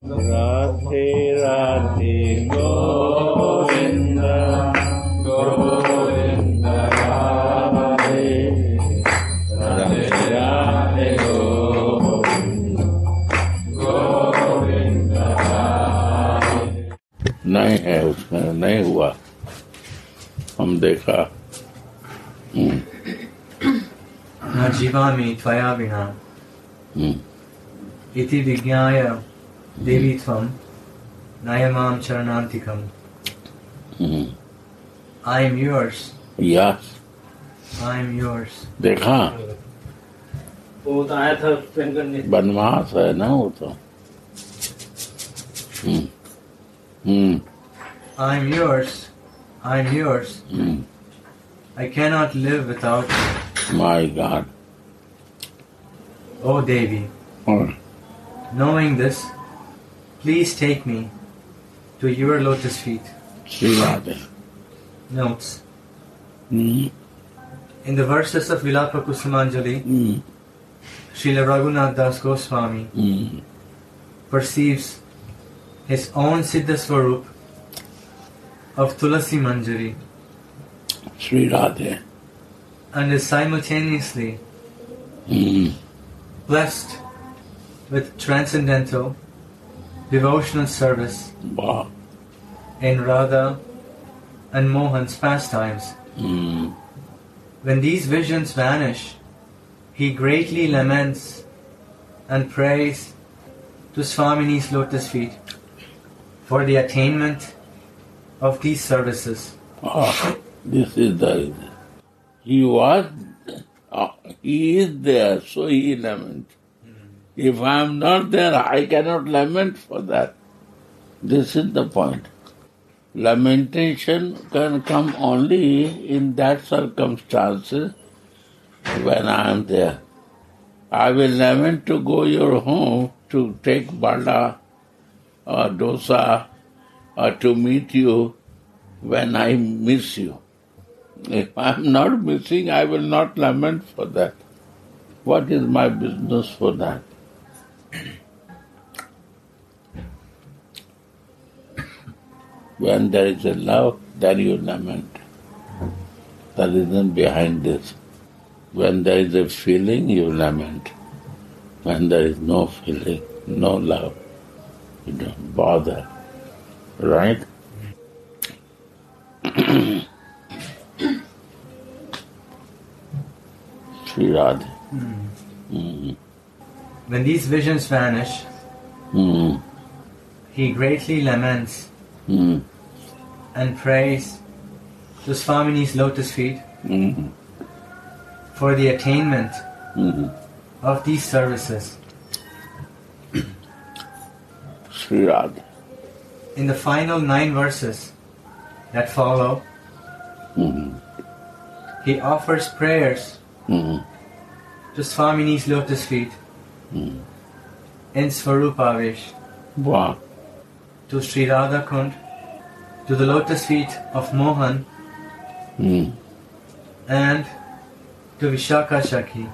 राधे राधे गोविंद गोविंद राधे राधे राधे गोविंद गोविंद राधे। नहीं है उसमें, नहीं हुआ, हम देखा। न जीवामि त्वया विना इति विज्ञाय देवी त्वं नयमां चरणान्तिकम्। I am yours. Yes. I am yours. देखा, वो तो आया था पेन करने। बनवास है ना वो तो। I am yours. I am yours. I cannot live without you. My God. O Devi, knowing this, please take me to your lotus feet. Sri Radhe. Notes. In the verses of Vilapa Kusumanjali, Srila Raghunath Das Goswami perceives his own Siddha Swarup of Tulasi Manjari Sri Radhe. and is simultaneously blessed with transcendental devotional service Wow. in Radha and Mohan's pastimes. When these visions vanish, he greatly laments and prays to Swamini's lotus feet for the attainment of these services. This is the. He was. He is there, so he laments. If I am not there, I cannot lament for that. This is the point. Lamentation can come only in that circumstances when I am there. I will lament to go your home to take bada or dosa or to meet you when I miss you. If I am not missing, I will not lament for that. What is my business for that? When there is a love, then you lament. The reason behind this. When there is a feeling, you lament. When there is no feeling, no love, you don't bother. Right? Sri Radhe. When these visions vanish, he greatly laments and prays to Swamini's lotus feet for the attainment of these services. Sri Radhe. In the final 9 verses that follow, he offers prayers to Swamini's lotus feet in Svarupavesh. Wow. To Sri Radha Kund, to the lotus feet of Mohan, and to Vishaka Shakhi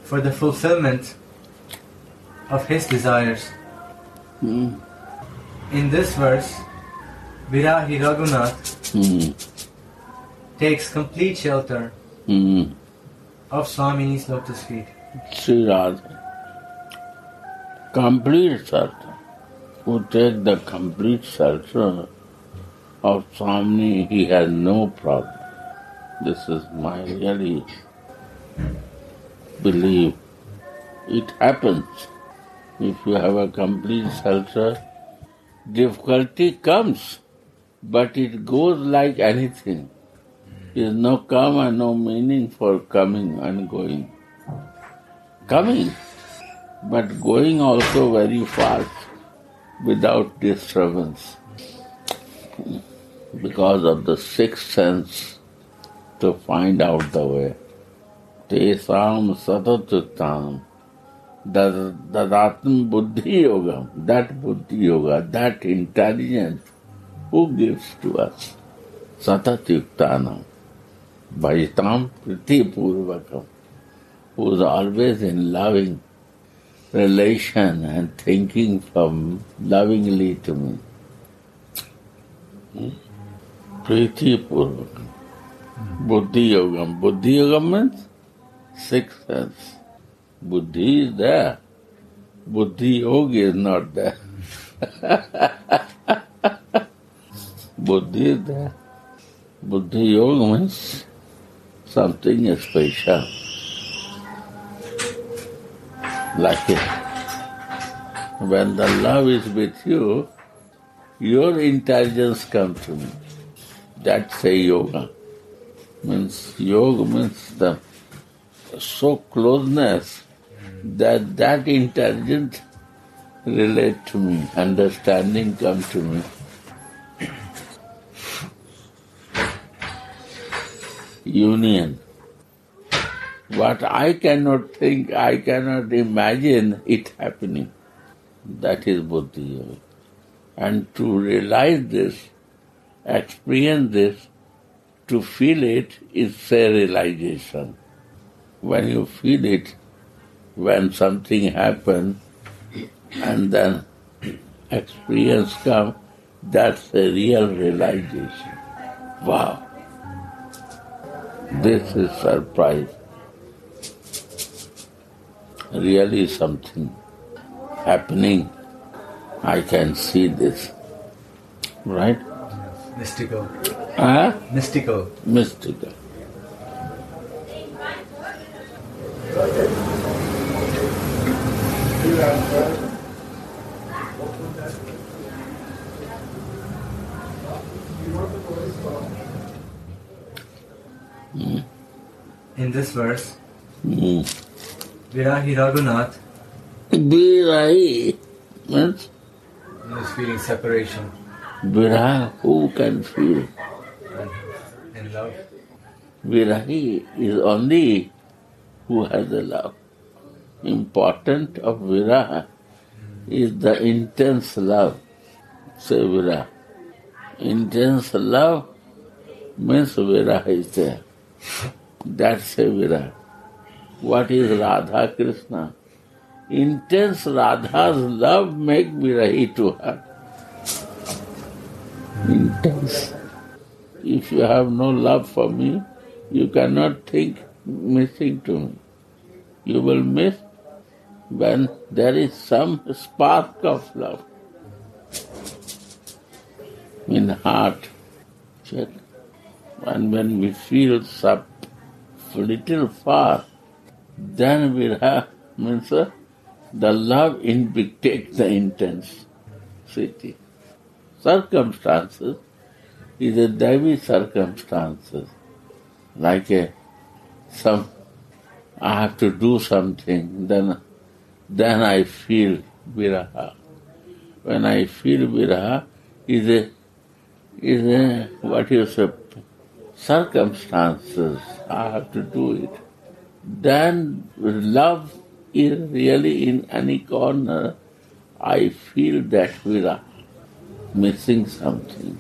for the fulfillment of his desires. In this verse, Virahi Raghunath takes complete shelter of Swamini's lotus feet. Sri Radha. Complete shelter. Who take the complete shelter of Swamini, he has no problem. This is my really belief. It happens. If you have a complete shelter, difficulty comes, but it goes like anything. There is no come and no meaning for coming and going. Coming, but going also very fast without disturbance because of the sixth sense to find out the way. Tesam satatuttam dadatma buddhi yoga, that buddhi yoga, that intelligence, who gives to us? Satatyuktanam bhajitam priti purvakam, who is always in loving relation and thinking from lovingly to me. Priti Purvak. Buddhi Yogam. Buddhi Yogam means sixth sense. Buddhi is there. Buddhi Yoga is not there. Buddhi is there. Buddhi Yoga means something special. Like it. When the love is with you, your intelligence comes to me. That's a yoga. Yoga means the so closeness that intelligence relate to me, understanding comes to me. Union. What I cannot think, I cannot imagine it happening. That is Buddhi Yoga. And to realize this, experience this, to feel it is a realization. When you feel it, when something happens and then experience comes, that's a real realization. Wow! This is surprise. Really something happening. I can see this. Right? Mystical. Huh? Mystical. Mystical. In this verse, Virahi Raghunath Virahi means is feeling separation Viraha, who can feel? and love. Virahi is only who has a love. Important of Viraha is the intense love. Say Viraha. Intense love means Viraha is there. That's a Viraha. What is Radha Krishna? Intense Radha's love make Virahi to her. Intense. If you have no love for me, you cannot think missing to me. You will miss when there is some spark of love in heart. Check. And when we feel some little far, then Viraha means the love takes the intensity. Circumstances is a Devi circumstances. Like I have to do something, then I feel Viraha. When I feel Viraha is a what you say, circumstances. I have to do it. Then love is really in any corner. I feel that Viraha, missing something.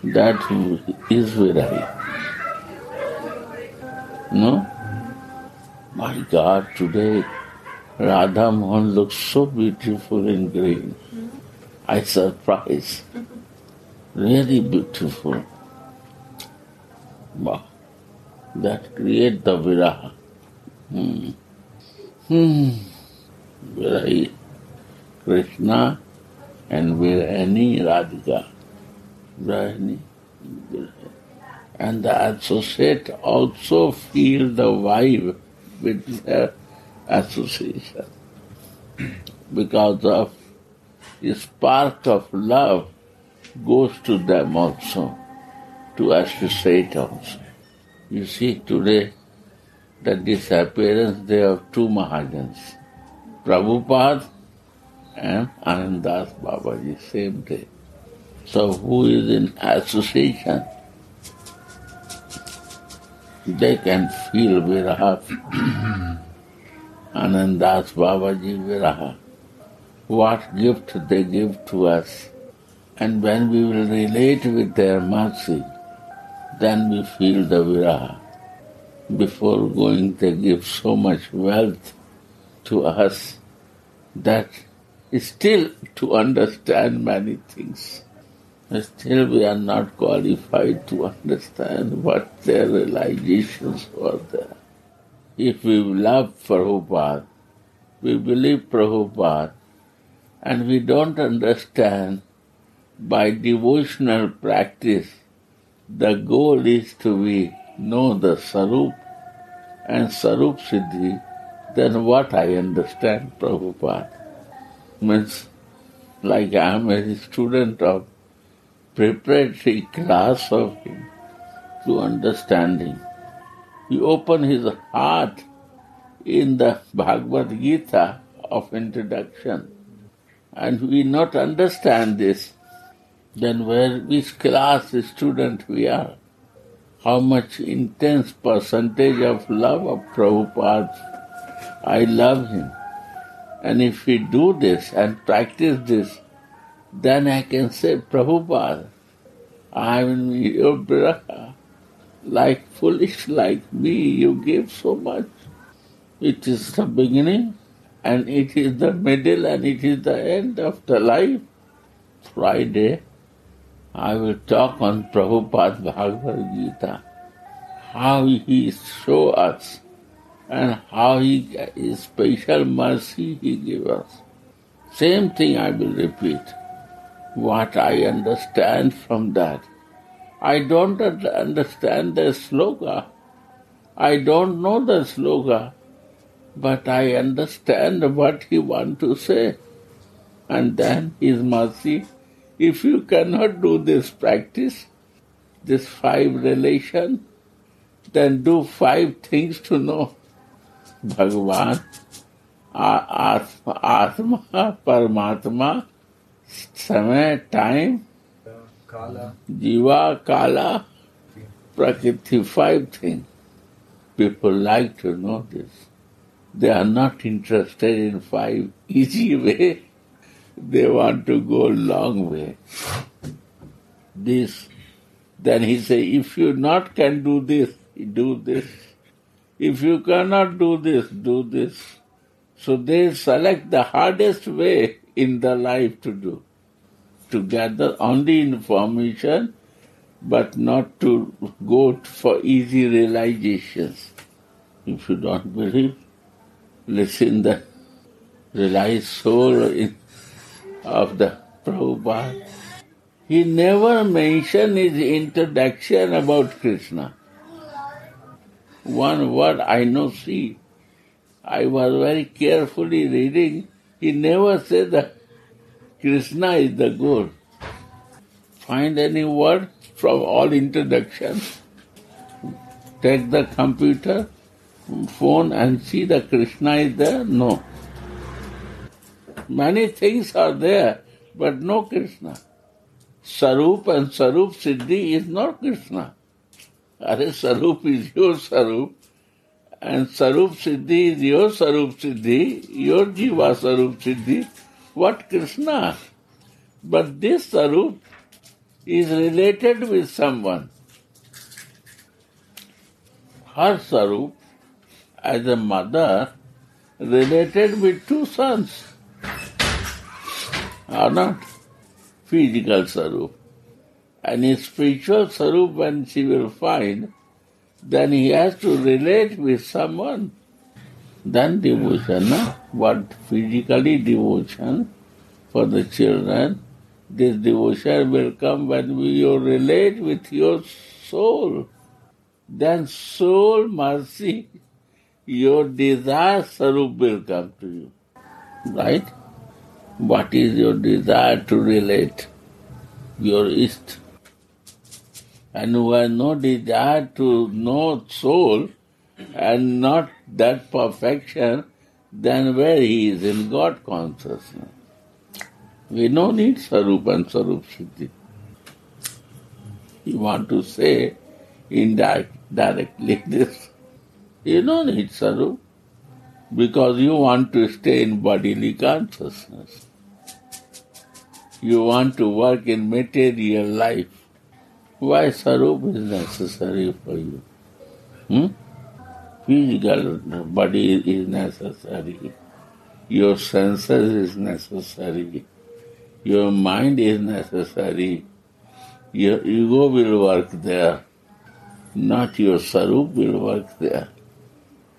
That is Virahi. No? My God, today Radha Mohan looks so beautiful in green. I surprised. Really beautiful. Wow. That creates the Viraha. Virahi, Krishna and Virani Radhika. Virani. And the associate also feel the vibe with their association. Because of the spark of love goes to them also, to associate also. You see today the disappearance day of two Mahajans, Prabhupada and Anandas Babaji, same day. So who is in association, they can feel Viraha. Anandas Babaji Viraha. What gift they give to us. And when we will relate with their mercy, then we feel the Viraha. Before going, they give so much wealth to us, that still to understand many things. Still we are not qualified to understand what their realizations were there. If we love Prabhupada, we believe Prabhupada, and we don't understand by devotional practice, the goal is to know the Sarup and Sarup Siddhi, then what I understand Prabhupada means, like I am a student of preparatory class of him to understanding. He opened his heart in the Bhagavad Gita of introduction, and we not understand this, then which class student we are? How much intense percentage of love of Prabhupada. I love him. And if we do this and practice this, then I can say, Prabhupada, I am in your braha. Like foolish like me, you give so much. It is the beginning, and it is the middle, and it is the end of the life. Friday, I will talk on Prabhupada's Bhagavad Gita, how he show us, and how his special mercy he give us. Same thing I will repeat. What I understand from that. I don't understand the sloka. I don't know the sloka, but I understand what he want to say. And then his mercy. If you cannot do this practice, this 5 relation, then do 5 things to know Bhagavan, Atma, Paramatma, Samay, time, Kala. Jiva, Kala, Prakriti, 5 things. People like to know this. They are not interested in 5 easy way. They want to go long way. This. Then he say, if you not can do this, do this. If you cannot do this, do this. So they select the hardest way in the life to do. To gather only information, but not to go for easy realizations. If you don't believe, listen the realized soul of the Prabhupada. He never mentioned his introduction about Krishna. One word I know, see, I was very carefully reading. He never said that Krishna is the goal. Find any word from all introductions. Take the computer, phone and see that Krishna is there. No. Many things are there, but no Krishna. Sarup and Sarup Siddhi is not Krishna. Are Sarup is your Sarup, and Sarup Siddhi is your Sarup Siddhi, your Jiva Sarup Siddhi. What Krishna? But this Sarup is related with someone. Her Sarup, as a mother, related with 2 sons. Are not? Physical Sarup. And in spiritual Sarup, when she will find, then he has to relate with someone. Then devotion, what physically devotion for the children, this devotion will come when you relate with your soul. Then soul mercy, your desire Sarup will come to you. Right? What is your desire to relate? Your ist. And who has no desire to know soul and not that perfection, then where he is in God consciousness. We no need Sarup and Sarup Siddhi. You want to say indirectly this. You don't need Sarup because you want to stay in bodily consciousness. You want to work in material life. Why Sarup is necessary for you? Physical body is necessary. Your senses is necessary. Your mind is necessary. Your ego will work there. Not your sarup will work there.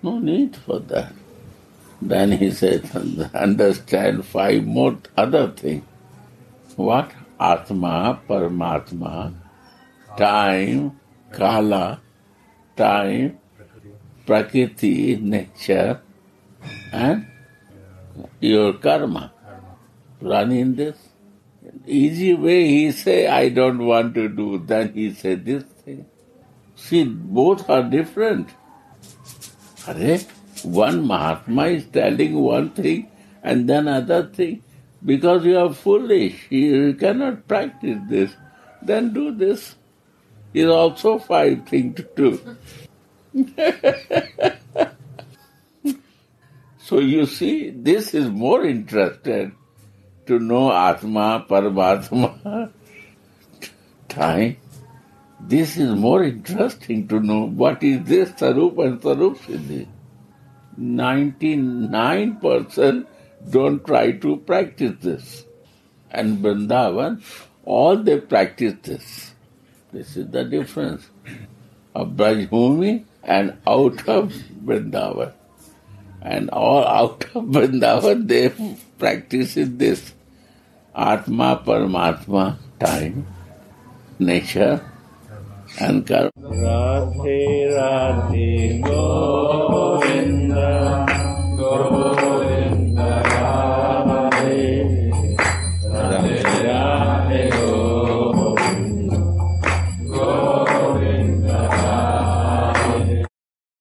No need for that. Then he said, understand 5 more other things. What? Atma, Paramatma, time, Kala, time, Prakriti, nature, and your karma. Run in this. Easy way he say, I don't want to do. Then he said this thing. See, both are different. One Mahatma is telling one thing and then other thing. Because you are foolish, you cannot practice this. Then do this. Is also 5 things to do. So you see, this is more interested to know Atma, Paramatma, time. This is more interesting to know what is this Sarup and Sarup Siddhi. 99% don't try to practice this. And Vrindavan, all they practice this. This is the difference of Brajbhumi and out of Vrindavan. And all out of Vrindavan, they practice this. Atma, Paramatma, time, nature, and karma. Radhe Radhe Go.